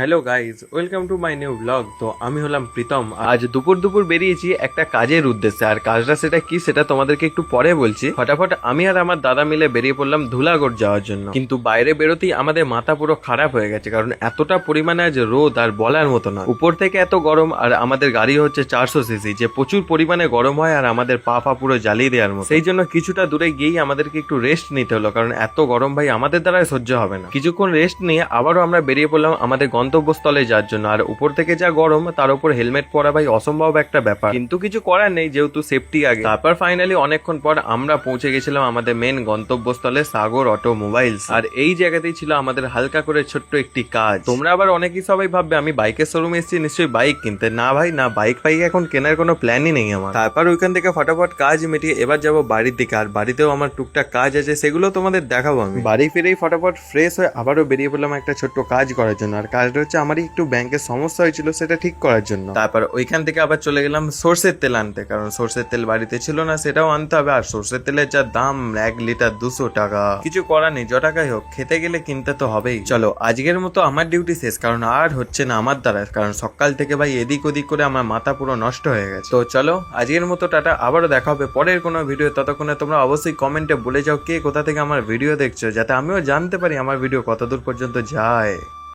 Hello guys, welcome to my new blog. তো আমি হলাম প্রীতম। আজ দুপুর বেরিয়েছি একটা কাজের উদ্দেশ্যে, আর কাজটা সেটা কি সেটা তোমাদেরকে একটু পরে বলছি। ফটাফট আমি আর আমার দাদা মিলে বেরিয়ে পড়লাম ধুলাগড় যাওয়ার জন্য। কিন্তু বাইরে বেরোতেই আমাদের মাথা পুরো খারাপ হয়ে গেছে, কারণ এতটা পরিমাণে আজ রোদ আর বলার মতো না। উপর থেকে এত গরম, আর আমাদের গাড়ি হচ্ছে 400 সিসি, যে প্রচুর পরিমাণে গরম হয় আর আমাদের পা পুরো জ্বালিয়ে দেওয়ার মতো। সেই জন্য কিছুটা দূরে গিয়েই আমাদেরকে একটু রেস্ট নিতে হলো, কারণ এত গরম ভাই আমাদের দ্বারা সহ্য হবে না। কিছুক্ষণ রেস্ট নিয়ে আবারও আমরা বেরিয়ে পড়লাম আমাদের গন্তব্যস্থলে যাওয়ার জন্য। আর উপর থেকে যা গরম, তার উপর হেলমেট পরা ভাই অসম্ভব একটা ব্যাপার, কিন্তু কিছু করার নেই, যেহেতু সেফটি আগে। তারপর ফাইনালি অনেকক্ষণ পর আমরা পৌঁছে গেছিলাম আমাদের মেন গন্তব্যস্থলে সাগর অটোমোবাইলস। আর এই জায়গাতেই ছিল আমাদের হালকা করে ছোট্ট একটি কাজ। তোমরা আবার অনেকেই সবাই ভাববে আমি বাইকের শোরুমে এসেছি নিশ্চয়ই বাইক কিনতে। না ভাই না, বাইক এখন কেনার কোনো প্ল্যানই নেই আমার। তারপর ওইখান থেকে ফটাফট কাজ মিটিয়ে এবার যাবো বাড়ির দিকে। আর বাড়িতেও আমার টুকটাক কাজ আছে, সেগুলো তোমাদের দেখাবো আমি। বাড়ি ফিরেই ফটাফট ফ্রেশ হয়ে আবারও বেরিয়ে পড়লাম একটা ছোট্ট কাজ করার জন্য। আর কাজটা হচ্ছে আমারই একটু ব্যাংকের সমস্যা হয়েছিল, সেটা ঠিক করার জন্য। তারপর ওইখান থেকে আবার চলে গেলাম সর্ষের তেল আনতে, কারণ সর্ষের তেল বাড়িতে ছিল না, সেটাও আনতে হবে। আর সর্ষের তেলের যা দাম, 1 লিটার 200 টাকা। কিছু করার নেই, য টাকাই হোক খেতে গেলে কিনতে তো হবেই। চলো আজকের মতো আমার ডিউটি শেষ, কারণ আর হচ্ছে না আমার দ্বারা, কারণ সকাল থেকে ভাই এদিক ওদিক করে আমার মাথা পুরো নষ্ট হয়ে গেছে। তো চলো আজকের মতো টাটা, আবারও দেখা হবে পরের কোনো ভিডিও। ততক্ষণে তোমরা অবশ্যই কমেন্টে বলে যাও কে কোথা থেকে আমার ভিডিও দেখছো, যাতে আমিও জানতে পারি আমার ভিডিও কতদূর পর্যন্ত যায়।